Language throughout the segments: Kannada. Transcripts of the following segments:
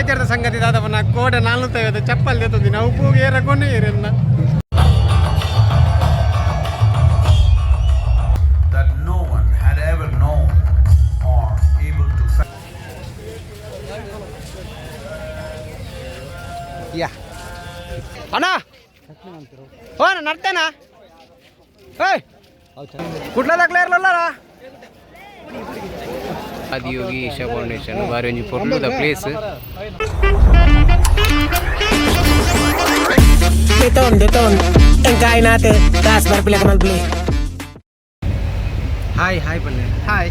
ಬೇಜಾರದ ಸಂಗತಿ ದಾದಪ್ಪ ನಾ ಕೋಡೆ 450 ಚಪ್ಪಲ್ ತೆತ್ತಂದಿ ನಾವು ಉಪ್ಪು ಏರಕೊಂಡು ಏರನ್ನ that no one had ever known or able to ಯಾ ಅಣ್ಣ ಓ ನಡ್ತೇನಾ ಏಯ್ ಕುಟ್ಲದಾಗ್ಲೇ ಇರಲಲ್ಲ Adiyogi Isha Foundation ಬಾರಿ ಒಂಜಿ ಪೊರ್ಲುದ ಪ್ಲೇಸ್ ಹಾಯ್ ಬಲ್ಲೆ hi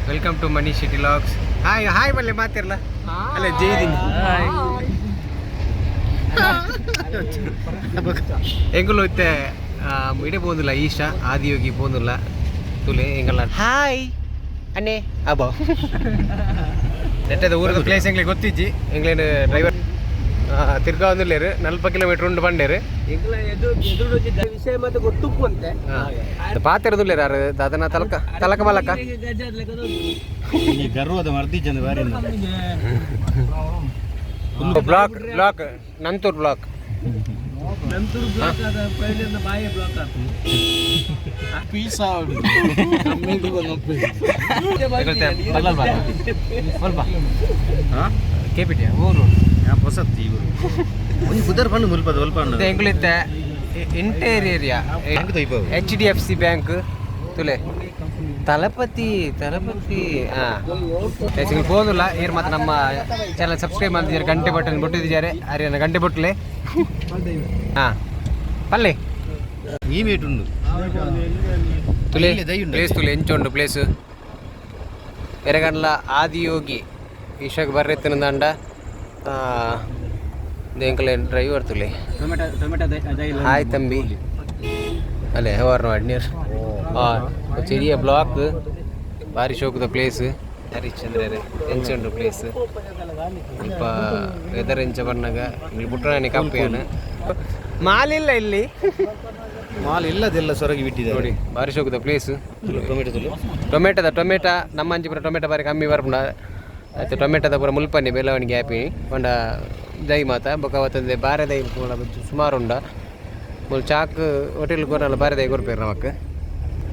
welcome to Manishshettyvlogs hi ಬಲ್ಲೆ ಮಾತಿರಲ್ಲ ಅಲ್ಲ ಜೈದಿನಿ ಎಂಗುಲು ಇತ್ತೆ ಇಡೆ ಪೋಂದುಲ್ಲ ಈಶಾ ಆದಿಯೋಗಿ ಪೋಂದುಲ್ಲ ತುಲೆ ಎಂಗಲ್ಲ ಹಾಯ್ ಅನ್ನೆ ಅಬ್ಬ ನೆಟ್ಟದ ಊರದ ಪ್ಲೇಸ್ ಎಂಗ್ಲಿಗೆ ಗೊತ್ತಿಜ್ಜಿ ಎಂಗ್ಲೇನು ಡ್ರೈವರ್ ತಿರ್ಗಾ ಒಂದಿಲ್ಲೇರು 40 ಕಿಲೋಮೀಟರ್ ಉಂಡು ಬಂಡೇರು ವಿಷಯ ಮತ್ತೆ ಗೊತ್ತುಪ್ಪು ಅಂತೆ ಪಾತಿರದುಲ್ಲೇರು ಯಾರು ಅದನ್ನ ತಲಕ ಮಲಕ ಗರ್ವದ ಮರ್ದಿ ಚಂದ ಬಾರಿ ಬ್ಲಾಕ್ ನಂತೂರ್ ಬ್ಲಾಕ್ ಬಾಯ ಬ್ಲಾಕ್ ಕೇಪಿಟಿಯ ಊರು ಹೊಸತ್ತಿ ಒಂದು ಕುದರ್ ಪಂಡು ಮುಲ್ಪ ಸ್ವಲ್ಪ ಎಂಗ್ಲಿತ್ತೆ ಇಂಟೀರಿಯರಿಯಾ HDFC ಬ್ಯಾಂಕ್ ತುಲೆ ತಲಪತಿ ಹಾಂ ಹೋದಿಲ್ಲ ಇವ್ರು ಮತ್ತೆ ನಮ್ಮ ಚಾನಲ್ ಸಬ್ಸ್ಕ್ರೈಬ್ ಮಾಡ್ತಿದ್ದಾರೆ ಗಂಟೆ ಬಟನ್ ಬಿಟ್ಟಿದ್ದಾರೆ ಅರಿಯನ್ನ ಗಂಟೆ ಬಟ್ಟಲೆ ಹಾಂ ಪಲ್ಲೆ ಈ ಮೇಟ್ ಉಂಡು ತುಲೆ ಪ್ಲೇಸ್ ತುಲೆ ಎಂಚುಂಡು ಪ್ಲೇಸ್ ಎರೆಗಂಡ್ಲ ಆದಿಯೋಗಿ ಈಶಾಗ್ ಬರ್ರೆತ್ತಿನಂದ ದೇಂಕಲೆ ಡ್ರೈವರ್ ತುಲೆ ಹಾಯ್ ತಂಬಿ ಅಲ್ಲೇ ಹವರ್ನ ಅಡ್ನೀರ್ ചെറിയ ബ്ലോക്ക് ഭാരി ഷോക്കുന്ന പ്ലേസ് ഹരിശ്ചന്ദ്രര് ಎಂಚುಂಡು ಪ್ಲೇಸ್ ಇಪ್ಪ ವೆದರ್ ಎಂಚ ಬಂದಾಗ ಇಲ್ಲಿ ಬುಟ್ರಾಣಿ ಕಂಪೆയാണ് ಮಾಲಿಲ್ಲ ಇಲ್ಲಿ ಮಾಲ್ ಇಲ್ಲದೆಲ್ಲ ಸೊರಗಿ ಬಿಟ್ಟಿದೆ ನೋಡಿ ಭಾರಿ ಶೋಕದ ಪ್ಲೇಸ್ ಟೊಮೆಟೊ ನಮ್ಮ ಅಂಚಿ ಪುರ ಟೊಮೆಟೊ ಬಾರಿ ಕಮ್ಮಿ ಬರ್ಪುಂಡ ಆಯ್ತು ಟೊಮೆಟೊದ ಪೂರ ಮುಲ್ಪನ್ನಿ ಬೆಳವಣಿಗೆ ಹ್ಯಾಪಿ ಪಂಡ ದೈ ಮಾತ ಬೊಕ ಅವತ್ತಂದೆ ಬಾರೆ ದೈ ಸುಮಾರು ಉಂಡ ಮುಲ್ ಚಾಕ್ ಹೋಟೆಲ್ ಕೊರಲ್ಲ ಬಾರೆ ದೈ ಕೊರ್ಪೇರು ನಮಕ್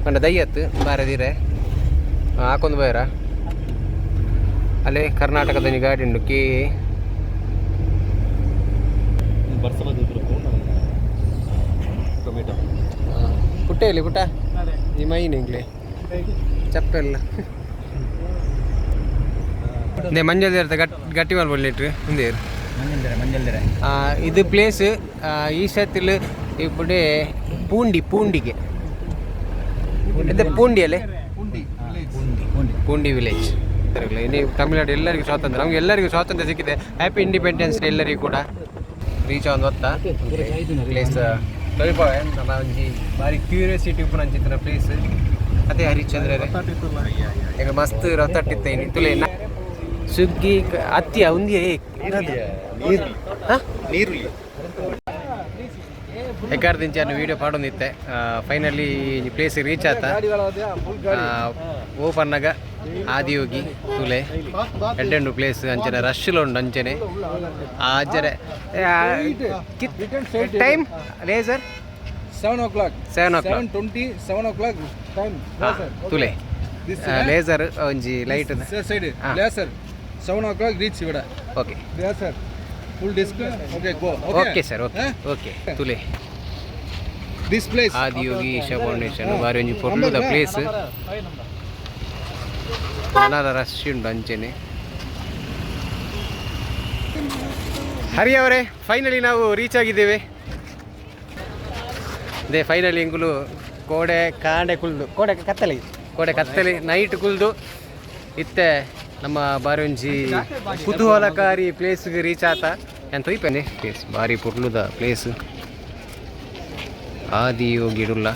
ಪಂಡ ದಯ್ಯತ್ತು ಬಾರೆ ದೀರೆ ಹಾಕೊಂದು ಬೇರ ಅಲ್ಲೇ ಕರ್ನಾಟಕದ ಗಾಡಿ ಉಂಡು ಕೆ ಪುಟ್ಟ ಇಲ್ಲಿ ಪುಟ್ಟ ಈ ಮೈನ್ ಇಂಗ್ಲಿ ಚಪ್ಪೆಲ್ಲ ನೇ ಮಂಜಲ್ ಗಟ್ಟಿ ಮಾಲ್ ಬಳ್ಳಿಟ್ರು ಮುಂದೆ ಇದು ಪ್ಲೇಸ್ ಈ ಸತಿಲ್ ಇಪ್ಪಡೆ ಪೂಂಡಿಗೆ ಪೂಂಡಿ ಅಲ್ಲೇ ಪೂಂಡಿ ವಿಲೇಜ್ ನೀವು ತಮಿಳ್ನಾಡು ಎಲ್ಲರಿಗೂ ಸ್ವಾತಂತ್ರ್ಯ ನಮ್ಗೆ ಎಲ್ಲರಿಗೂ ಸ್ವಾತಂತ್ರ್ಯ ಸಿಕ್ಕಿದೆ ಹ್ಯಾಪಿ ಇಂಡಿಪೆಂಡೆನ್ಸ್ ಡೇ ಎಲ್ಲರಿಗೂ ಕೂಡ ರೀಚ್ ಒಂದು ಹೊತ್ತ ಪ್ಲೇಸ್ ಸ್ವಲ್ಪ ನಮ್ಮ ಒಂಜಿ ಭಾರಿ ಕ್ಯೂರಿಯಾಸಿಟಿ ಉಪ್ಪು ನಂಚಿತ್ತಿನ ಪ್ಲೇಸ್ ಅದೇ ಹರಿಶ್ಚಂದ್ರ ಈಗ ಮಸ್ತ್ ರೊತ್ತಟ್ಟಿತ್ತೇನೆ ತುಲೆ ಸುಗ್ಗಿ ಹತ್ತಿ ಒಂದೇ ಎಕ್ಕಾರ್ದಿಂಚಾನು ವೀಡಿಯೋ ಪಾಡೊಂದಿತ್ತೆ ಫೈನಲಿ ಈ ಪ್ಲೇಸ್ ರೀಚ್ ಆತ ಓಪನ್ನಾಗ ಆದಿಯೋಗಿ ತುಲೆ ಎಡ್ಡೆಂಡು ಪ್ಲೇಸ್ ಅಂಚನೆ ರಶ್ಲು ಉಂಡು ಅಂಚನೆ ಆಚರೆ time laser 7 o'clock 7:20 7 o'clock time ತುಲೆ ಲೇಸರ್ ಒಂಜಿ light side laser 7 o'clock reach ಇವಡ okay laser full disc okay go okay sir okay ತುಲೆ this place Adiyogi Isha foundation ಬಾರಿ ಒಂಜಿ ಪೊರ್ಲುದ ಪ್ಲೇಸ್ ಜನರ ರಶ್ ಉಂಡು ಅಂಚೆನೆ ಹರಿ ಅವರೇ ಫೈನಲಿ ನಾವು ರೀಚ್ ಆಗಿದ್ದೇವೆ ಅದೇ ಫೈನಲಿ ಇಂಗುಲು ಕೋಡೆ ಕುಲ್ದು ಕೋಡೆ ಕತ್ತಲೆ ನೈಟ್ ಕುಲ್ದು ಇತ್ತೆ ನಮ್ಮ ಬಾರಿ ಒಂಜಿ ಕುತೂಹಲಕಾರಿ ಪ್ಲೇಸ್ಗೆ ರೀಚ್ ಆತ ಎಂತ ಇಪ್ಪನೆ ಪ್ಲೇಸ್ ಬಾರಿ ಪುರ್ಲುದ ಪ್ಲೇಸ್ ಆದಿಯೋಗಿಡುಲ್ಲ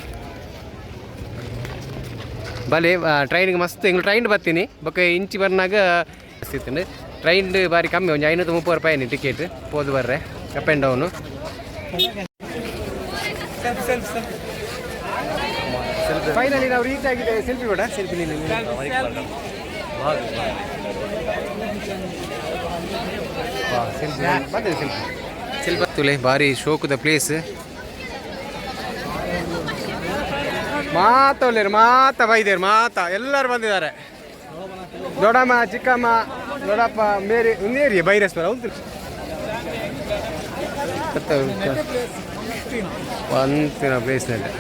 ಬಲೆ ಟ್ರೈನಿಗೆ ಮಸ್ತ್ ಎಂಗ್ಳು ಟ್ರೈನ್ ಬರ್ತೀನಿ ಬೊಕ್ಕ ಇಂಚಿ ಬರ್ನಾಗ ಸಿಗ್ತೀನಿ ಟ್ರೈನ್ ಬಾರಿ ಕಮ್ಮಿ ಒಂದು 530 ರೂಪಾಯಿ ಟಿಕೆಟ್ ಹೋದು ಬರ್ರೆ ಅಪ್ ಆ್ಯಂಡ್ ಡೌನು ಫೈನಲಿ ನಾವು ರೀಚ್ ಆಗಿದೆ ಸೆಲ್ಫಿ ಕೂಡ ಸೆಲ್ಫಿ ಶಿಲ್ಪ ತುಲೆ ಭಾರಿ ಶೋಕದ ಪ್ಲೇಸ್. ಮಾತವಲ್ಲೇರು ಮಾತಾ ಬೈದೇರು ಮಾತಾ ಎಲ್ಲರೂ ಬಂದಿದ್ದಾರೆ. ದೊಡ್ಡಮ್ಮ ಚಿಕ್ಕಮ್ಮ ದೊಡ್ಡಪ್ಪ ಮೇರಿ ಒಂದೇರಿ ಬೈರೇಶ್ವರ ಹೌದು ಒಂದಿನ ಪ್ಲೇಸ್ನಲ್ಲಿ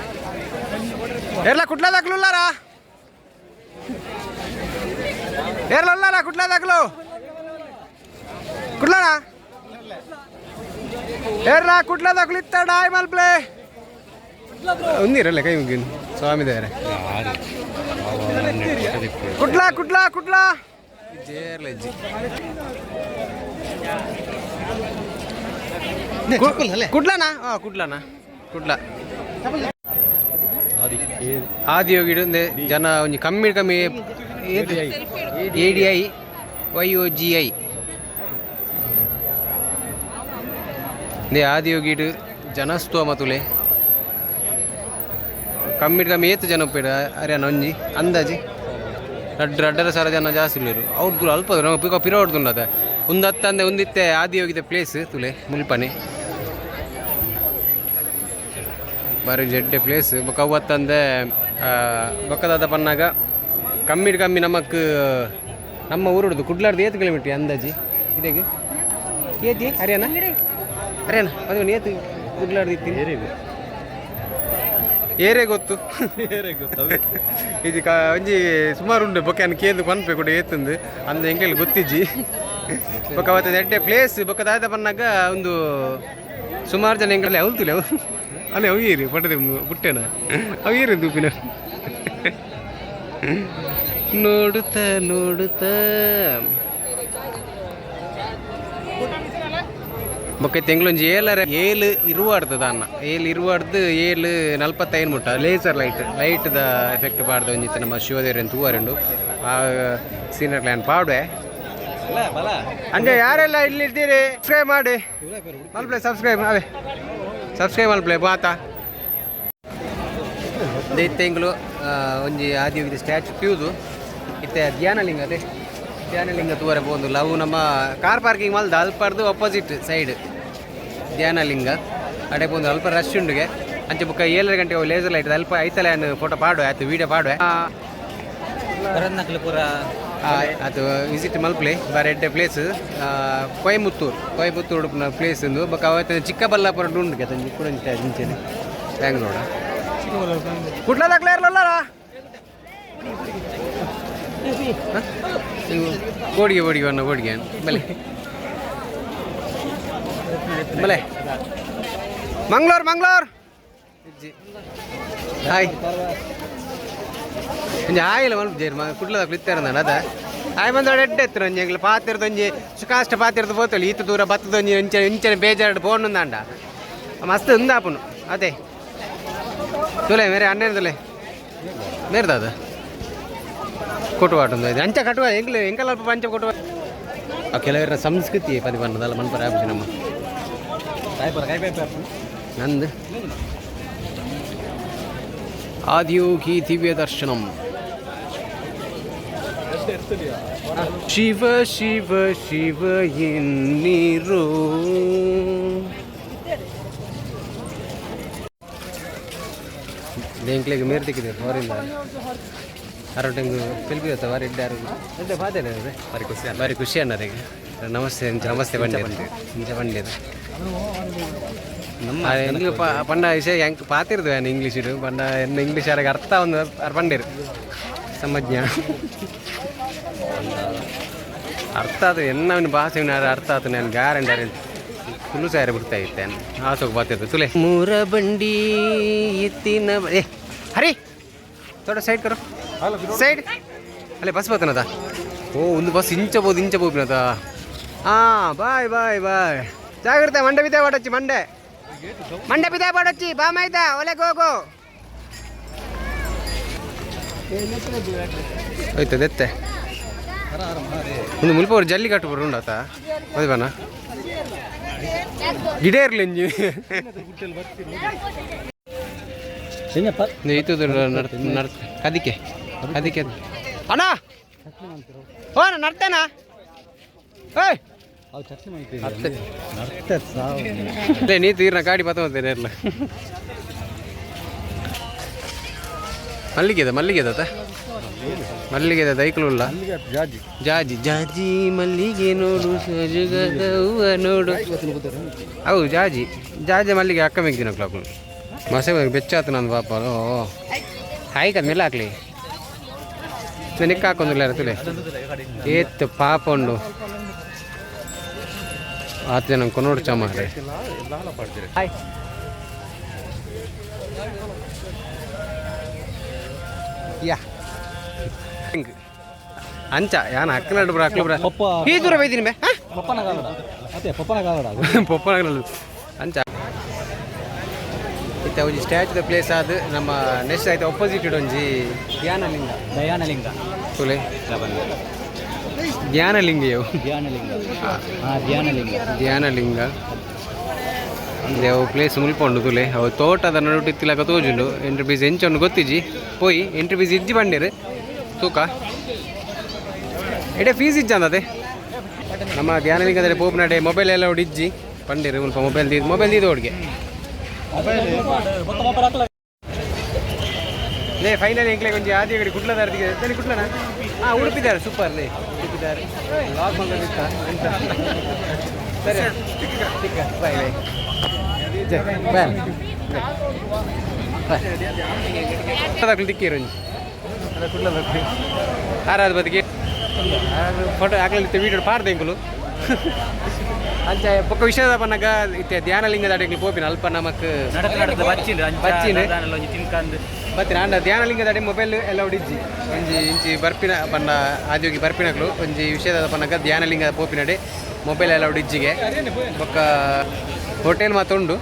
ಎಲ್ಲ ಕುಟ್ಲದಾಗ್ಲುಲ್ಲಾರಾ ಏರ್ಲಲ್ಲಾರ ಕುಟ್ಲದಾಗ್ಲು ಕುಟ್ಲಾರ ಏರ್ಲ ಕುಟ್ಲದಾಗ್ಲು ಇತ್ತ ಡಾಯ್ ಮಲ್ಪ್ಲೆ ಒಂದಿರಲ್ಲ ಕೈ ಮುಗಿನ್ ಸ್ವಾಮಿ ದೇವರೇ ಕುಟ್ಲಾ ಕುಟ್ಲಾ ಕುಟ್ಲಾ ಜೇರ್ಲೆಜ್ಜಿ ಕುಡ್ಲಾನಾ ಕುಡ್ಲಾನಾ ಕುಡ್ಲ ಆದಿಯೋಗಿಡು ಜನ ಒಂಜಿ ಕಮ್ಮಿ ಕಮ್ಮಿ ADI YOGI ಆದಿಯೋಗಿಡು ಜನಸ್ತೋಮ ತುಲೆ ಕಮ್ಮಿ ಕಮ್ಮಿ ಏತು ಜನ ಉಪ್ಪೇಡ ಅರಿಯಾನ ಒಂಜಿ ಅಂದಾಜಿ ರಡ್ಡರ ಸರ ಜನ ಜಾಸ್ತಿ ಉಳ್ಳೇರು ಅವ್ರು ಅಲ್ಪ ನಮಗೆ ಪಿರ ಹೊಡ್ದುಂಡದ ಒಂದು ಹತ್ತಂದೆ ಒಂದಿತ್ತೆ ಆದಿಯೋಗಿದ ಪ್ಲೇಸ್ ತುಲೆ ಮುಲ್ಪನೆ ಬಾರಿ ಜಡ್ಡೆ ಪ್ಲೇಸ್ ಬೊಕ್ಕ ಅವತ್ತಂದೆ ಬೊಕ್ಕದಾದ ಪನ್ನಾಗ ಕಮ್ಮಿ ಕಮ್ಮಿ ನಮ್ಮ ಊರುಡ್ದು ಕುಡ್ಲಾರ್ದು 8 ಕಿಲೋಮೀಟ್ರ್ ಅಂದಾಜಿ ಇದಕ್ಕೆ ಏತಿ ಹರಿಯಾಣ ಅದು ಏತು ಕುಡ್ಲಾರ್ದು ಇತ್ತೀನಿ ಏರೇ ಗೊತ್ತು ಇದು ಒಂಜಿ ಸುಮಾರು ಉಂಡು ಬೊಕ್ಕ ಕೇಂದ್ರ ಪನ್ಪೆ ಕೂಡ ಏತಂದು ಅಂದ ಎಂಕ್ಲೆಲ್ಲಿ ಗೊತ್ತಿಜ್ಜಿ ಬೊಕ್ಕ ಅವತ್ತು ಎಡ್ಡೆ ಪ್ಲೇಸ್ ಬೊಕ್ಕ ದಾದ ಪನ್ನಾಗ ಒಂದು ಸುಮಾರು ಜನ ಎಂಕಲ್ಲಿ ಅವಲ್ತುಲೆ ಅವು ಅಲ್ಲೇ ಅವು ಪಟ್ಟದೆ ಪುಟ್ಟೆನ ಅವು ದೂಪಿನ ನೋಡುತ್ತಾ ನೋಡುತ್ತಾ ಬೊಕ್ಕ ತೆಂಗ್ಲೊಂಜಿ ಏಳು ಇರುವಾಡ್ತದ ಅನ್ನ ಇರುವಾಡ್ದು 7:45 ಮುಟ್ಟ ಲೇಸರ್ ಲೈಟ್ದ ಎಫೆಕ್ಟ್ ಪಾಡ್ದು ಒಂಜಿತ್ತು ನಮ್ಮ ಶಿವದೇವ್ರ ಅಂತ ಹೂವರೆಂಡು ಆ ಸೀನಿಯರ್ ಕ್ಲಾನ್ ಪಾಡ್ವೆ ಅಂದ್ರೆ ಯಾರೆಲ್ಲ ಇಲ್ಲಿದ್ದೀರಿ ಸಬ್ಸ್ಕ್ರೈಬ್ ಮಾಡಿ ಮಲ್ಪ್ಲೆ ಸಬ್ಸ್ಕ್ರೈಬ್ ಮಲ್ಪ್ಲೆ ಬಾತಾ ದೈತ್ಯಂಗ್ಲು ಒಂಜಿ ಆದಿಯೋಗಿದ ಸ್ಟ್ಯಾಚು ಕ್ಯೂದು ಇತ್ತೆ ಧ್ಯಾನಲಿಂಗ ತೂವರೆ ಪೋಂದು ಲವ್ ನಮ್ಮ car parking ಮಲ್ದ ಅಲ್ಪರ್ದು opposite side Dhyanalinga ಅಡೆ ಪೋಂದು ಅಲ್ಪ ರಶ್ ಉಂಡುಗೆ ಅಂಚೆ ಬುಕ್ಕ 7 ಗಂಟೆಗೆ ಲೇಸರ್ ಲೈಟ್ ಅಲ್ಪ ಐತಲೆ ಫೋಟೋ ಪಾಡುವೆ ಆಯ್ತು ವೀಡಿಯೋ ಪಾಡುವೆ ಅದು ವಿಸಿಟ್ ಮಲ್ಪ್ಲೆ ಬಾರಿ ಎಡ್ಡೆ ಪ್ಲೇಸ್ ಕೊಯಮತ್ತೂರು ಪ್ಲೇಸ್ ಒಂದು ಬೊಕ್ಕ ಅವತ್ತು ಚಿಕ್ಕಬಳ್ಳಾಪುರ ಉಂಡು ತಂಜಿ ಕೂಡ ಇಂಚೆನೆ ಬ್ಯಾಂಗ್ಳೂರ ಕುಟ್ಲದಾಗ್ಲೇ ಇರಲ್ಲ ಗೋಡಿಗೆ ಬಲೆ ಮಂಗ್ಳೂರ್ ಹಾಯ್ ಒಂಜಿ ಆಯಿಲ್ಲ ಮಲ್ಪ ಜೇರು ಕುಟ್ಲದಾಗ್ಲು ಇತ್ತಾರಂದ ಅದ ಆಯ್ ಬಂದೋಡು ಎಡ್ಡೆ ಎತ್ತರ ಒಂಜಿ ಎಂಗ್ಲ ಪಾತಿರ್ದೊಂಜಿ ಸುಖಾಷ್ಟ ಪಾತಿರ್ದು ಪೋತಳಿ ಈತ ದೂರ ಬತ್ತದೊಂಜಿ ಇಂಚನೆ ಬೇಜಾರು ಬೋನುಂದಾಂಡ ಮಸ್ತ್ ಉಂದಾಪುನು ಅದೇ ತುಲೆ ಮೇರೆ ಅನ್ನೇನು ತುಲೆ ಮೇರ್ದ ಅದು ಕೊಟ್ಟುವಾಟು ಅಂಚ ಕಟ್ಟುವ ಎಂಕಲ್ ಅಲ್ಪ ಪಂಚ ಕೊಟ್ಟುವ ಕೆಲವರ ಸಂಸ್ಕೃತಿ ಪದಿ ಬಣ್ಣದಲ್ಲ ಮನ್ಪರ ಆಗ್ಬಿಟ್ಟು ನಮ್ಮ ನಂದು ಆದಿಯೋಗಿ ದಿವ್ಯ ದರ್ಶನಂ ಶಿವ ಶಿವ ಶಿವ ಎನ್ನೀರು ಎಂಕ್ಲೆಗೆ ಮೇರೆ ತೆಗಿದ್ರು ಹೊರಿಂದ ಅರೊಟ್ಟಂಗೆ ಫಿಲ್ಪಿ ಹೊತ್ತ ಬಾರಿ ಎಡ್ಡೆ ಪಾತೇನೆ ಬಾರಿ ಖುಷಿ ಅನ್ನೋರಿಗೆ ನಮಸ್ತೆ ಬಂಡಿದ್ದು ಎಂಗ್ಲು ಪಂಡ ವಿಷಯ ಹೆಂಗೆ ಪಾತಿರ್ದು ಇಂಗ್ಲೀಷ್ ಇಡು ಪಂಡ ಇಂಗ್ಲೀಷ್ ಯಾರಿಗೆ ಅರ್ಥ ಒಂದು ಪಂಡಿರು ಸಮಜ್ಞ ಅರ್ಥ ಆತು ಎನ್ನ ಭಾಷೆ ಅರ್ಥ ಆತು ನಾನು ಗ್ಯಾರಂಟಿ ತುಳು ಸಾರಿ ಬಿಡ್ತಾ ಇತ್ತೆ ಆಸೋಗಿ ಬಾತಿರ್ತು ತುಲೆ ಮೂರ ಬಂಡಿ ಎತ್ತಿನ ಹರಿ ಥೋಡ ಸೈಡ್ ಕರೋ ಸೈಡ್ ಅಲ್ಲೇ ಬಸ್ ಬರ್ತನದ ಒಂದು ಬಸ್ ಇಂಚ ಹಾಂ ಬಾಯ್ ಜಾಗ್ರತೆ ಮಂಡೆ ಬಿದ್ದೆ ಬಾಡಚ್ಚಿ ಮಂಡೆ ಬಿದ್ದೆ ಬಾಡಚ್ಚಿ ಬಾಮಾಯ್ತಾ ಒಲೆಗೆ ಹೋಗು ಹೋಯ್ತದೆತ್ತೆ ಒಂದು ಮುಲ್ಪ ಅವ್ರು ಜಲ್ಲಿ ಕಟ್ಟು ಬರುಂಡಾತ ಮದುವೆನ ಗಿಡ ಇರಲಿ ಎಂಜಿ ಅದಕ್ಕೆ ಅಣ್ಣ ಓ ನಡ್ತೇನಾ ಏಯ್ ಅದೇ ನೀ ತೀರ್ನ ಗಾಡಿ ಪತ್ತೋತೇನೆ ಎಲ್ಲ ಮಲ್ಲಿಗೆದ ದೈಕಲುಲ್ಲ ಜಾಜಿ ಜಾಜಿ ಮಲ್ಲಿಗೆ ನೋಡು ಸಜುಗದ ಹೂವ ನೋಡು ಅವು ಜಾಜಿ ಮಲ್ಲಿಗೆ ಅಕ್ಕ ಮೆಗ್ದಿನ ಕ್ಲಾಕ್ ಮಸೆ ಬೆಚ್ಚಾತ ನಂದು ಪಾಪ ಹಾಯ್ ಕದ ಮೇಲೆ ಹಾಕ್ಲಿ ನಿಕ್ಕ ಹಾಕೊಂದಿಲ್ಲ ತುಲೆ ಏತ್ ಪಾಪ ಉಂಡು ಆತ ಜನ ಕೊನೋಡು ಚಮಾರೆ ಯಾ ಅಂಚ ಯಾನ ಅಕ್ಕನಡು ಬ್ರ ಅಕ್ಲು ಬ್ರ ಈ ದೂರ ಬೈದಿನಿ ಬೇ ಪಪ್ಪನ ಅಂಚ ಇತ್ತ ಒಂಜಿ ಸ್ಟ್ಯಾಚ್ಯೂದ ಪ್ಲೇಸ್ ಆದ ನಮ್ಮ ನೆಕ್ಸ್ಟ್ ಆಯ್ತು ಅಪೋಸಿಟ್ ಒಂಜಿ ದಯಾನಲಿಂಗ ತುಲೆ ಧ್ಯಾನಲಿಂಗ ಅವು ಪ್ಲೇಸ್ ಮುಲ್ಪೊಂಡು ತುಲೆ ಅವು ತೋಟದ ನಡುಟಿತ್ತಿಲಕ ತೋಜುಂಡು ಎಂಟ್ರಿ ಪೀಸ್ ಎಂಚೊಂಡು ಗೊತ್ತಿಜ್ಜಿ ಪೋಯಿ ಎಂಟ್ರಿ ಪೀಸ್ ಇಜ್ಜಿ ಬಂಡೇರು ತೂಕ ಎಡೆ ಫೀಸ್ ಇಜ್ಜಂದದೆ ನಮ್ಮ ಧ್ಯಾನಲಿಂಗದಲ್ಲಿ ಪೋಪ್ನಡೆ ಮೊಬೈಲ್ ಎಲ್ಲ ಹೊಡಿಜ್ಜಿ ಬಂಡೇರು ಮುಲ್ಪ ಮೊಬೈಲ್ ತೀದು ಹುಡುಗೆ ಲೇ ಫೈನಲ್ ಎಂಕ್ಲೆ ಕೊಂಚ ಆದಿಯೋಗಿ ಕುಡ್ಲದಾರ್ದಿಗೆ ತಲೆ ಕುಡ್ಲನ ಉಡುಪಿದ್ದಾರೆ ಸೂಪರ್ ಲೇ ಉಡುಪಿದ್ದಾರೆ ಲಾಕ್ ಮಾಡ್ಲಿಕ್ಕ ಅಂತ ಸರಿ ಬಾಯ್ ಬಾಯ್ ದಿಕ್ಕಿರಂಜಿ ಅದ ಕುಡ್ಲದ ಆರಾದ ಬದಿಗೆ ಫೋಟೋ ಹಾಕ್ಲಿತ್ತು ವೀಡಿಯೋ ಪಾರ್ದೆಂಕುಲು ಅಂಚ ಪಕ್ಕ ವಿಷಯದ ಪನ್ನಗ ಇತ್ತೆ ಧ್ಯಾನಲಿಂಗದ ಅಡೆಗೆ ಪೋಪಿನ ಅಲ್ಪ ನಮಕ್ ಬತ್ತೀನಿ ಅಂಡ ಧ್ಯಾನಲಿಂಗದ ಅಡೆ ಮೊಬೈಲ್ ಎಲ್ಲ ಹೊಡಿಜ್ಜಿ ಒಂಜಿ ಇಂಚಿ ಬರ್ಪಿನ ಪನ್ನ ಆದಿಯೋಗಿ ಬರ್ಪಿನಕ್ಲು ಒಂಜಿ ವಿಷಯದ ಪನ್ನಗ ಧ್ಯಾನಲಿಂಗದ ಪೋಪಿನಡೆ ಮೊಬೈಲ್ ಎಲ್ಲ ಹೊಡಿಜ್ಜಿಗೆ ಪಕ್ಕ ಹೋಟೆಲ್ ಮಾತುಂಡು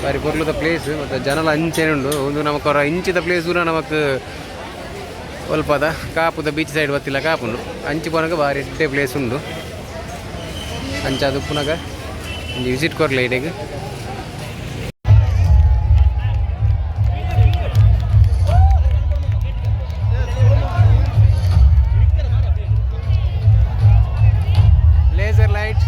ಬಾರಿ ಪೊರ್ಲುದ ಪ್ಲೇಸ್ ಮತ್ತು ಜನಲ ಅಂಚೆನೆ ಉಂಡು ಒಂದು ನಮಕ್ ಇಂಚಿದ ಪ್ಲೇಸ್ ಕೂಡ ನಮಕ್ ಸ್ವಲ್ಪದ ಕಾಪುದ ಬೀಚ್ ಸೈಡ್ ಗೊತ್ತಿಲ್ಲ ಕಾಪುಂಡು ಅಂಚಿ ಪೋನಾಗ ಬಾರಿ ಎಡ್ಡೆ ಪ್ಲೇಸ್ ಉಂಡು ಅಂಚ ಅದು ಪುನಗ ಒಂದು ವಿಸಿಟ್ ಕೊರ್ಲೆ ಇಡೆಗೆ laser light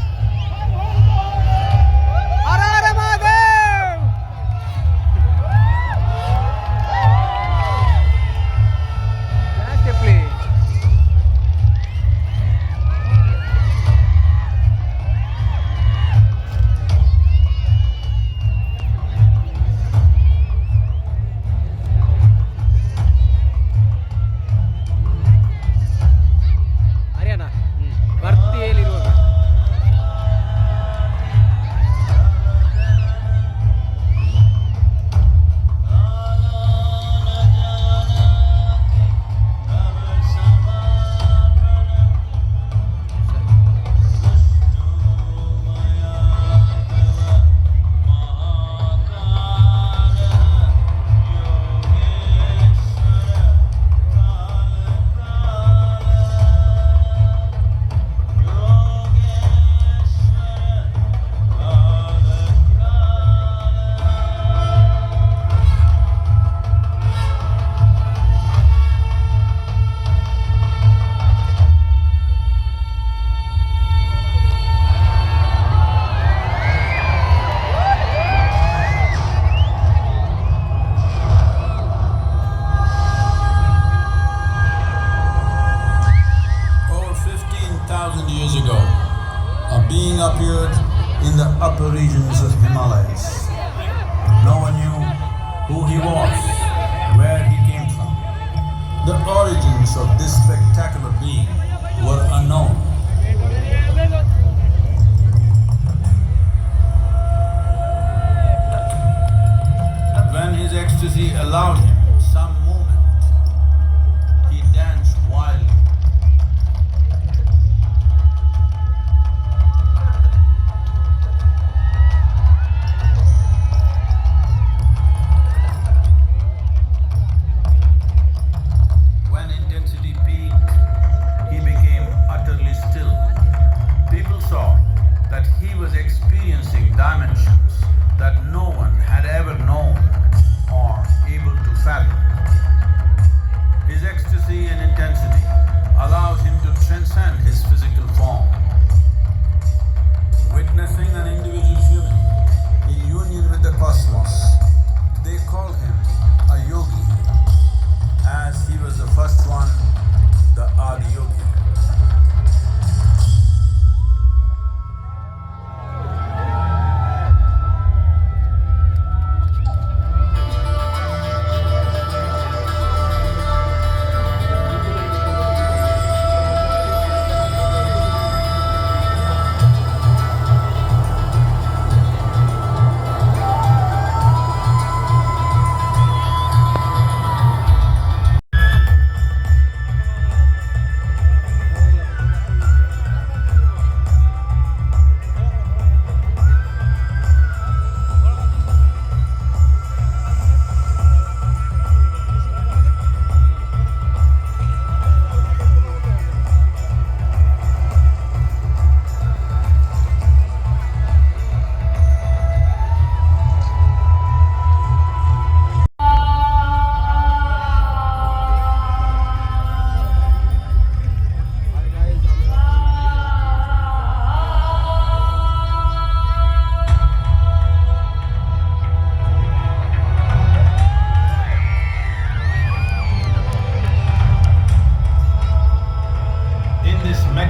appeared in the upper regions of Himalayas. No one knew who he was, where he came from. The origins of this spectacular being were unknown. When his ecstasy allowed him some movement, he danced wildly. When intensity peaked, he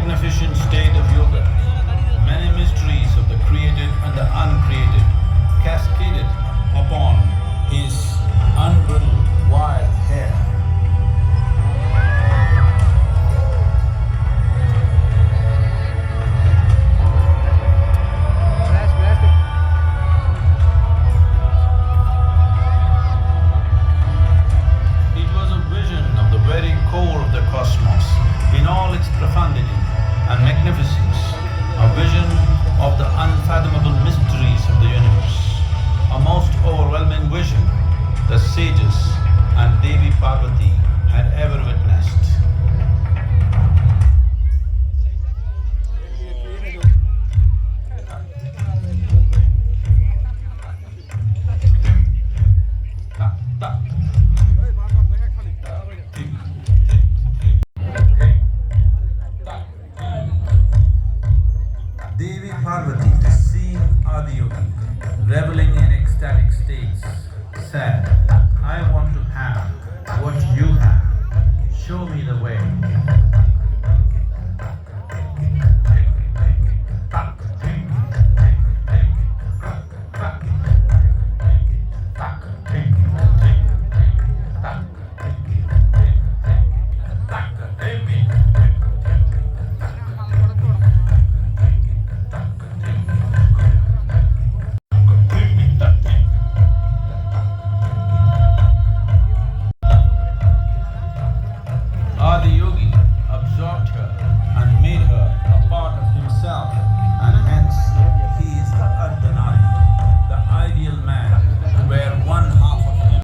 magnificent state of yoga, many mysteries of the created and the uncreated cascaded upon his unbridled wild hair. It was a vision of the very core of the cosmos in all its profundity and magnificence, a vision of the unfathomable mysteries of the universe, a most overwhelming vision the sages and Devi Parvati had ever witnessed. Devi Parvati, seeing Adiyogi reveling in ecstatic states, said, I want to have what you have. Show me the way. Adiyogi absorbed her and made her a part of himself, and hence he is the Ardhanari, the ideal man, where one half of him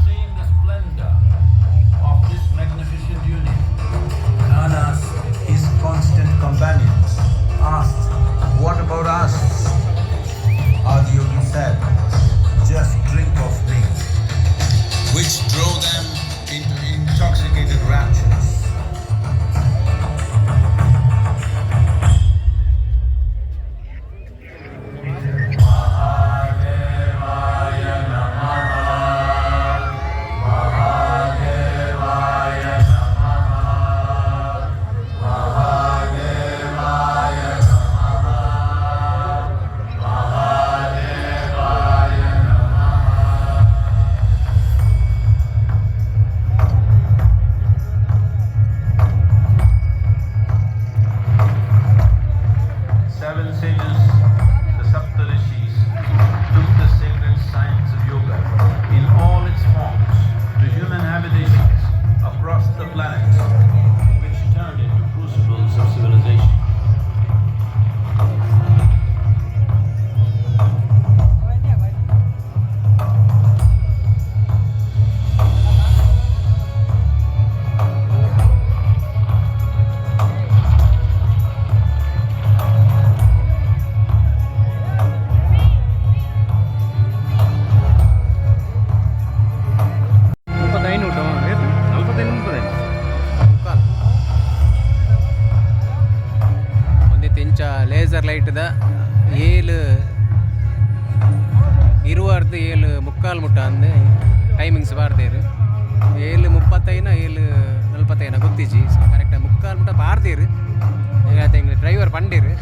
seeing the splendor of this magnificent union. Kanas, his constant companions, asked, what about us? Adiyogi said, just drink of me, which drove them into intoxicated raptures. Seven sages, the Saptarishis, took the sacred science of yoga in all its forms to human habitations across the planet, which turned into crucibles of civilization. ಒಂದಿತ್ತು ಇಂಚ ಲೇಸರ್ ಲೈಟ್ದ 7:20 ಮುಟ್ಟ ಅಂದು ಟೈಮಿಂಗ್ಸ್ ಬಾರ್ದೇರು 7:35 7:40 ಗೊತ್ತಿಜಿ ಕರೆಕ್ಟಾಗಿ 3:15 ಮುಟ್ಟ ಬಾರ್ದೇರು ಈಗ ಡ್ರೈವರ್ ಪಂಡೀರು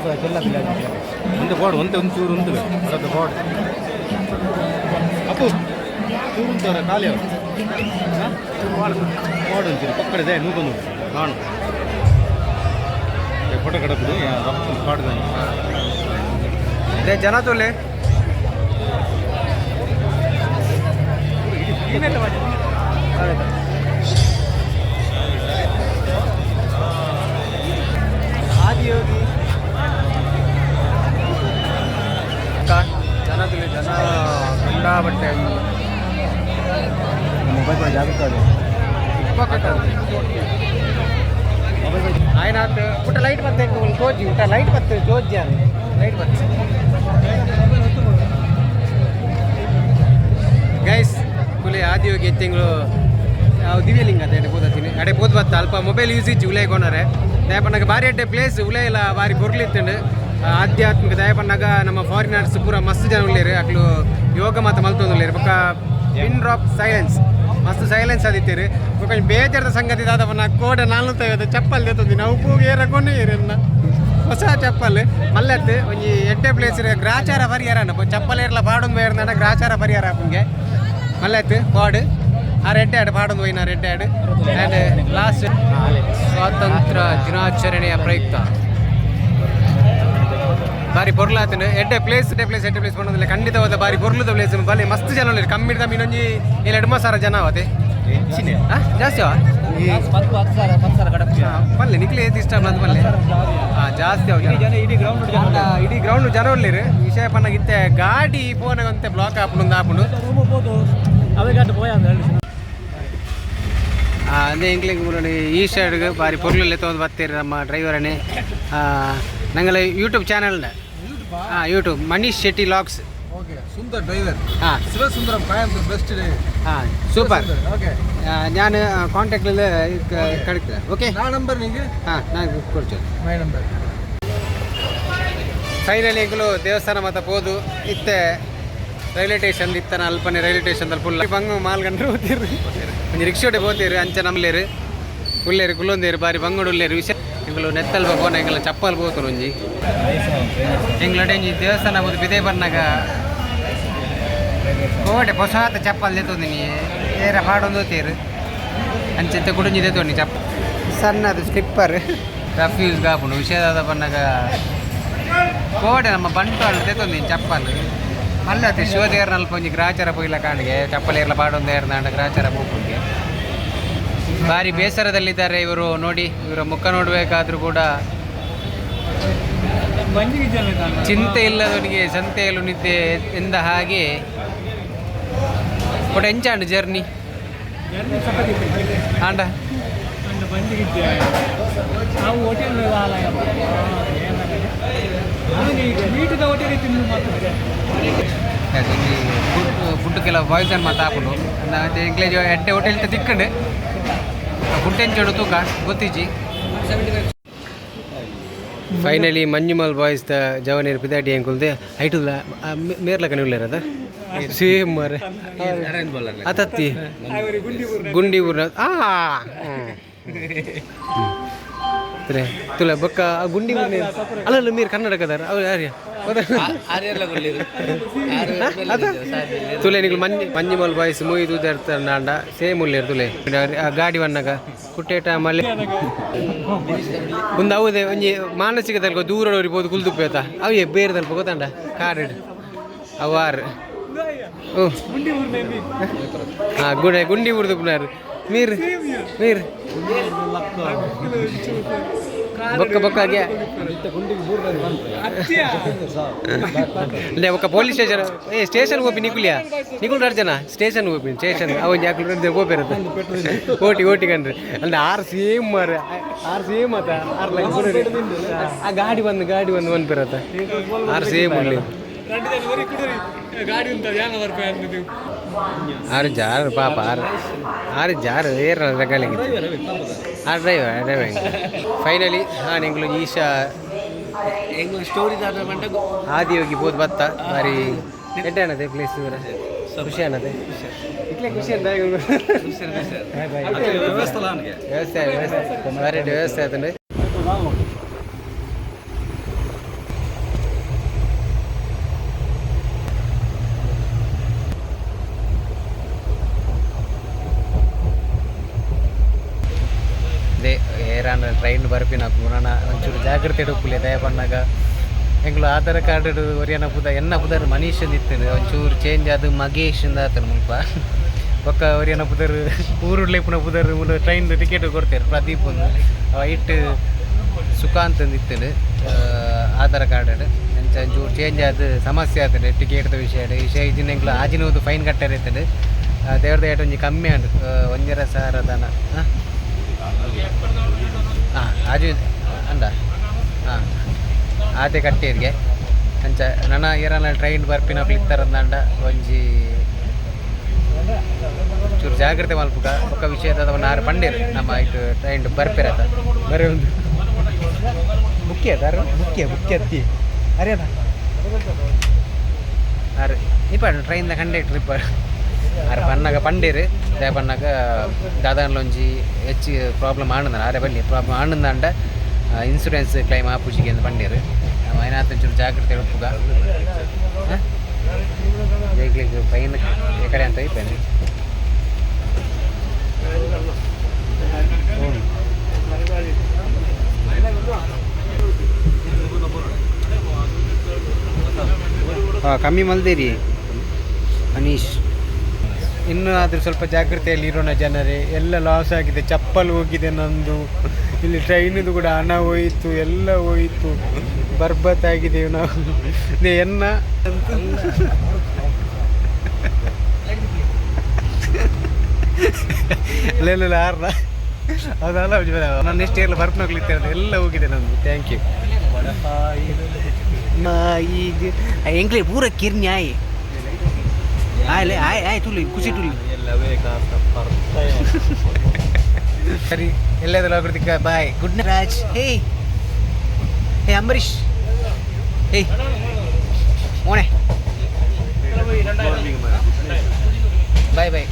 ಒಂದು ಬೋರ್ಡ್ ಒಂದು ಚೂರು ಉಂಟು ಅದೊಂದು ಬೋರ್ಡ್ ಅಪ್ಪು ಚೂರು ಉಂಟು ಖಾಲಿ ಅವರು ಬೋರ್ಡ್ ಉಂಟು ಪಕ್ಕಡಿದೆ ನೂಕೊಂದು ಕಾಣು ಫೋಟೋ ಕಡಪದು ಕಾಡ್ದ ಜನ ತುಲೆ ಆದಿಯೋಗಿ ಜನ ತುಲೆ ಜನ ಎಲ್ಲ ಬಟ್ಟೆ ಮೊಬೈಲ್ ಕೂಡ ಜಾಗೃತ ఆయన పుట్ట లైట్ పత్తే తోజి ఉట్ట లైట్ పత్తే తోజి అని లైట్ పత్తే ಗೈಸ್ ತುಲೆ ಆದಿಯೋಗಿ ಎತ್ತಿಂಗಳು ದಿವ್ಯಲಿಂಗ ಅಡೆ ಪೋದ್ ಬತ್ತ ಅಲ್ಪ ಮೊಬೈಲ್ ಯೂಸೇಜ್ ಉಲೇ ಕೊನರೆ ದಯಪಣ್ಣಗ ಬಾರಿ ಅಡ್ಡೆ ಪ್ಲೇಸ್ ಉಲೇಲ ಬಾರಿ ಬೊರ್ಲಿತ್ತಂಡು ಆಧ್ಯಾತ್ಮಿಕ ದಯಪಣ್ಣಗ ನಮ್ಮ ಫಾರಿನರ್ಸ್ ಪೂರ ಮಸ್ತ್ ಜನ ಉಳ್ಳೇರು ಅಕ್ಲು ಯೋಗ ಮಾತ ಮಲ್ತೊಂದುಲ್ಲೇರು ಬೊಕ್ಕ ಪಿನ್ ಡ್ರಾಪ್ ಸೈಲೆನ್ಸ್ ಮಸ್ತ್ ಸೈಲೆನ್ಸ್ ಆದಿತ್ತೇರು ಕೊಂಚ ಬೇಜಾರದ ಸಂಗತಿ ದಾದಪ್ಪನ ಕೋಡೆ 450 ಚಪ್ಪಲ್ ತೆತ್ತೊಂದು ನಾವು ಉಪ್ಪು ಏರ ಕೊನೆ ಏರನ್ನ ಹೊಸ ಚಪ್ಪಲ್ ಮಲ್ಲತ್ತು ಒಂಜಿ ಎಡ್ಡೆ ಪ್ಲೇಸ್ ಗ್ರಾಚಾರ ಪರಿಹಾರ ಚಪ್ಪಲ್ ಏರ್ಲ ಪಾಡೊಂದು ಬೇರ್ನ ಗ್ರಾಚಾರ ಪರಿಹಾರ ಅಪ್ಪಂಗೆ ಮಲ್ಲತ್ತು ಪಾಡು ಆ ರೆಡ್ಡೆ ಆಡು ಪಾಡೊಂದು ಹೋಯ್ನ ರೆಡ್ಡೆ ಆಡು ಆ್ಯಂಡ್ ಲಾಸ್ಟ್ ಸ್ವಾತಂತ್ರ್ಯ ದಿನಾಚರಣೆಯ ಪ್ರಯುಕ್ತ ಬಾರಿ ಪೊರ್ಲಾತನು ಎಡ್ಡೆ ಪ್ಲೇಸ್ ಪೊಂಡೋದಿಲ್ಲ ಖಂಡಿತವಾದ ಬಾರಿ ಪೊರ್ಲುದ ಪ್ಲೇಸ್ ಬಲೆ ಮಸ್ತ್ ಜನ ಉಳ್ಳೇರು ಕಮ್ಮಿ ಕಮ್ಮಿ ಇನ್ನೊಂಜಿ 2-3 ಜನ ಅವತ್ತೆ ಜಾಸ್ತಿ ಪಲ್ಲೆ ನಿಕ್ಲೆ ಏತ್ ಇಷ್ಟ ಬಂದು ಪಲ್ಲೆ ಜಾಸ್ತಿ ಅವ ಇಡೀ ಗ್ರೌಂಡ್ ಜನ ಉಳ್ಳೇರು ವಿಷಯ ಪನ್ನಗಿತ್ತೆ ಗಾಡಿ ಪೋನಗಂತೆ ಬ್ಲಾಕ್ ಆಪುಂಡು ಆಪುಂಡು ಅದೇ ಇಂಗ್ಲಿಂಗ್ ಮುರಳಿ ಈ ಸೈಡ್ಗೆ ಬಾರಿ ಪೊರ್ಲಲ್ಲೇ ತೊಗೊಂಡು ಬರ್ತೀರಿ ನಮ್ಮ ಡ್ರೈವರನ್ನೇ ನಂಗೆ ಯೂಟ್ಯೂಬ್ ಚಾನಲ್ನ YouTube Manish Shetty vlogs okay Sundar driver Shivasundaram Kayampur best super okay ഞാൻ കോൺടാക്റ്റിൽ കിടക്കുക ഓക്കെ ನಂಬರ್ ನಿಮಗೆ ನಾನು ಕೊಡ್ತೇನೆ ಮೈ ನಂಬರ್ ಫೈನಲಿ ಈಗಲೂ ದೇವಸ್ಥಾನ ಮತ್ತೆ ಹೋದು ಇತ್ತೆ ರೈಲ್ವೆ ಸ್ಟೇಷನ್ ಇತ್ತನ ಅಲ್ಪನೆ ರೈಲ್ವೆ ಸ್ಟೇಷನ್ದಲ್ಲಿ ಫುಲ್ ಬಂಗು ಮಾಲ್ಗಂಡ್ರು ಹೋಗ್ತೀರಿ ಒಂದು ರಿಕ್ಷೋಡೆ ಹೋಗ್ತೀರಿ ಅಂಚೆ ನಮ್ಲೇರು ಉಳ್ಳೇರು ಕುಲ್ಲೊಂದೇರು ಬಾರಿ ಬಂಗೋಡು ಉಳ್ಳೇರು ವಿಷಯ ಎಂಗಳು ನೆತ್ತಲ್ ಬೋನ ಎಂಗಳ ಚಪ್ಪಲ್ ಬೋತರು ಒಂಜಿ ಎಂಗಳಡೆ ಒಂಜಿ ದೇವಸ್ಥಾನ ಹೋದು ಬಿದೆ ಬನ್ನಾಗ ಕೋಡೆ ಹೊಸಾತ ಚಪ್ಪಲ್ ತೆತ್ತೊಂದಿನಿ ಏರ ಪಾಡೊಂದು ಹೋಗ್ತೀರು ಅಂಚೆ ಕುಡುಂಜಿ ತೆತ್ತೊಂಡಿ ಚಪ್ಪ ಸಣ್ಣದು ಸ್ಲಿಪ್ಪರ್ ರಫ್ಯೂಸ್ ಗಾಪುಂಡು ವಿಷಯದಾದ ಬನ್ನಾಗ ಕೋಡೆ ನಮ್ಮ ಬಂಟ್ವಾಳು ತೆತ್ತೊಂದಿನಿ ಚಪ್ಪಲ್ ಮಲ್ಲತ್ತೆ ಶಿವದೇವ್ರ ನಲ್ಪ ಒಂಜಿ ಗ್ರಾಚಾರ ಪೋಯಿಲ್ಲ ಕಾಣಿಗೆ ಚಪ್ಪಲ್ ಏರ್ಲ ಪಾಡೊಂದು ಏರ್ನಾಂಡ ಗ್ರಾಚಾರ ಪೋಪುಂಗೆ ಭಾರಿ ಬೇಸರದಲ್ಲಿದ್ದಾರೆ ಇವರು ನೋಡಿ ಇವರ ಮುಖ ನೋಡಬೇಕಾದ್ರೂ ಕೂಡ ಚಿಂತೆ ಇಲ್ಲದವನಿಗೆ ಸಂತೆಯಲ್ಲೂ ನಿದ್ದೆ ಎಂದ ಹಾಗೆ ಕೂಡ ಎಂಚಾಂಡು ಜರ್ನಿ ಆಂಡ ಫುಡ್ ಕೆಲವು ಪಾಯ್ಸನ್ ಮಾತಾಪುಂಡು ಎಂಕ್ಲೇಜ್ ಎಡ್ಡೆ ಹೋಟೆಲ್ ತಿಕ್ಕಂಡು ಫುಡ್ ಎಂಚೋಡು ತೂಕ ಗೊತ್ತಿಜ್ಜಿ finally Manjummel boys the ಜವನೇರು ಪಿದಾಟಿ ಅಂಕುಲ್ದೆ ಐಟು ಮೇರ್ಲಕನೆ ಉಳ್ಳೇರದ same ಮರೆ ಅತತ್ತಿ ಗುಂಡಿ ಊರ ತುಲ ಬೊಕ್ಕ ಗುಂಡಿ ಅಲ್ಲ ಮೀರು ಕನ್ನಡಕದಾರ ಅವ್ರು ಯಾರ್ಯ ತುಲೆ ನಿಗಳು ಮಂಜಿಮಲ್ ಬಾಯ್ಸ್ ಮೂವಿ ತೂದಾಡ್ತಾರೆ ನಾಂಡ ಸೇಮ್ ಉಳ್ಳೇರು ತುಲೆ ಗಾಡಿ ವನ್ನಾಗ ಕುಟ್ಟೇಟ ಮಲೆ ಒಂದು ಹೌದೇ ಒಂಜಿ ಮಾನಸಿಕ ತಲ್ಕೋ ದೂರ ಬೋದು ಕುಲ್ದುಪ್ಪೇತ ಅವೇ ಬೇರೆ ತಲ್ಪ ಗೊತ್ತಂಡ ಕಾಡು ಅವಾರು ಓ ಗುಂಡಿ ಊರ್ದುಪ್ಪನಾರು ಮೀರು ಬೊಕ್ಕ ಬೊಕ್ಕಾಗೆ ಲೇ ಒಕ್ಕ ಪೊಲೀಸ್ ಸ್ಟೇಷನ್ ಸ್ಟೇಷನ್ ಹೋಗಿ ನಿಕುಲ್ ಅರ್ಜನ ಸ್ಟೇಷನ್ ಹೋಗಿ ಸ್ಟೇಷನ್ ಅವನ್ ಯಾಕೆ ಹೋಗಿರುತ್ತೆ ಓಟಿ ಕಂಡ್ರಿ ಅಂದ್ರೆ 6 ಸೇಮ್ ಮಾರ 6 ಸೇಮ್ ಆತ 6 ಲಕ್ಷ ಆ ಗಾಡಿ ಬಂದು ಬಂದ್ಬಿರತ್ತ 6 ಸೇಮ್ ಉಳ್ಳಿ ಆರು ಜಾರು ಪಾಪ ಆರು ಜಾರು ಏರ್ ರಗಾಲಿಗೆ ಡ್ರೈವರ್ ಫೈನಲಿ ನಿಂಗಳು ಈಶಾ ಸ್ಟೋರಿ ಆದಿಯೋಗಿ ಬೋದು ಬತ್ತ ಬಾರಿ ಎಡ್ಡೆ ಅನ್ನತೆ ಪ್ಲೇಸ್ ಖುಷಿ ಅನ್ನತೆ ಇಟ್ಲೆ ಖುಷಿ ಅಂತ ವ್ಯವಸ್ಥೆ ಬಾರಿ ವ್ಯವಸ್ಥೆ ಆತಂದ್ರೆ ಒಂಚೂರು ಜಾಗ್ರತೆ ಇಡಪ್ಪುಲೆ ದಯ ಪಣ್ಣಾಗ ಎಂಗ್ಳು ಆಧಾರ್ ಕಾರ್ಡ್ ಒರಿಯನ ಪುದರ್ ಮನೀಶ್ ಇತ್ತು ಒಂಚೂರು ಚೇಂಜ್ ಅದು ಮಗೇಶ್ ಆತನ ಮುಲ್ಪ ಒಕ್ಕ ಒರಿಯನ ಪುದರ್ ಊರುಡ್ಲೇಪುನ ಪುದರ್ ಟ್ರೈನ್ ಟಿಕೆಟ್ ಕೊಡ್ತಾರೆ ಪ್ರದೀಪ್ ಒಂದು ವೈಟ್ ಸುಖಾಂತ್ ಇತ್ತು ಆಧಾರ್ ಕಾರ್ಡ್ ಎಂಚ ಒಂಚೂರು ಚೇಂಜ್ ಅದು ಸಮಸ್ಯೆ ಆಗ್ತದೆ ಟಿಕೆಟ್ದ ವಿಷಯ ಇದನ್ನ ಎಂಗ್ಳು ಆಜಿನೋದು ಫೈನ್ ಕಟ್ಟಾರ ಇರ್ತದೆ ದೇವ್ರದ ಏಟ್ ಒಂಜಿ ಕಮ್ಮಿ ಉಂಟು 1,000 ದನ ಹಾಂ ಆಜು ಅಂದ ಹಾಂ ಆತೆ ಕಟ್ಟೇರಿಗೆ ಅಂಚ ನನ್ನ ಏರನ ಟ್ರೈನ್ ಬರ್ಪಿನ ಇತ್ತಾರಂದಾಂಡ ಒಂಜಿ ಚೂರು ಜಾಗ್ರತೆ ಮಲ್ಪುಗ ಒಕ್ಕ ವಿಷಯದ ನಾರು ಪಂಡೇರು ನಮ್ಮ ಇದು ಟ್ರೈನ್ ಬರ್ಪಿರತ್ತ ಬರೀ ಒಂದು ಮುಖ್ಯ ಅದಾರ ಮುಖ್ಯ ಅತ್ತಿ ಅರೇನ ಅರೆ ಇಪ್ಪ ಟ್ರೈನ್ದ ಕಂಡಕ್ಟ್ರ್ ಇಪ್ಪ ಅರೆ ಪನ್ನಾಗ ಪಂಡೇರು ದೇ ಪನ್ನಾಗ ದಾದಾನ್ಲೊಂಜಿ ಹೆಚ್ಚು ಪ್ರಾಬ್ಲಮ್ ಆನಂದ ಅರೆ ಬನ್ನಿ ಪ್ರಾಬ್ಲಮ್ ಆನಂದಾಂಡ ಇನ್ಸೂರೆನ್ಸ್ ಕ್ಲೈಮ್ ಆಪುಜಿಗೆ ಅಂತ ಪಂಡೇರು അതിനകത്ത് ചുരു ജാഗ്രത എടുക്കുക ജയിലേക്ക് ഫൈൻ എക്കടെ ಅಂತ ಇಪ್ಪೇನೆ ಕಮ್ಮಿ ಮಲ್ದೇರಿ ಅನೀಶ್ ಇನ್ನೂ ಆದರೂ ಸ್ವಲ್ಪ ಜಾಗ್ರತೆಯಲ್ಲಿ ಇರೋಣ ಜನರೇ ಎಲ್ಲ ಲಾಸ್ ಆಗಿದೆ ಚಪ್ಪಲ್ ಹೋಗಿದೆ ನಂದು ಇಲ್ಲಿ ಟ್ರೈನಿದು ಕೂಡ ಹಣ ಹೋಯಿತು ಎಲ್ಲ ಹೋಯಿತು ಬರ್ಬತ್ತಾಗಿದ್ದೇವೆ ನಾವು ಎನ್ನ ಅಲ್ಲೆಲ್ಲ ಆರ್ನ ಅದಲ್ಲ ನಾನು ನೆಕ್ಸ್ಟ್ ಇಯರ್ಲಿ ಬರ್ಪನೋಗ್ಲಿತ್ತಿರೋದು ಎಲ್ಲ ಹೋಗಿದೆ ನಂದು ಥ್ಯಾಂಕ್ ಯು ಈಗ ಎಂಕ್ಲೆ ಪೂರ ಕಿರ್ನ್ಯಾಯಿ ಆಯ್ ತುಳಿ ಖುಷಿ ತುಳಿ ಸರಿ ಎಲ್ಲದಲ್ಲ ಹೋಗ್ತಿಕ್ಕ ಬಾಯ್ ಗುಡ್ ನೈಟ್ ರಾಜ್ ಹೇ ಅಂಬರೀಶ್ ಹೇ ಮೋನೆ ಬಾಯ್ ಬಾಯ್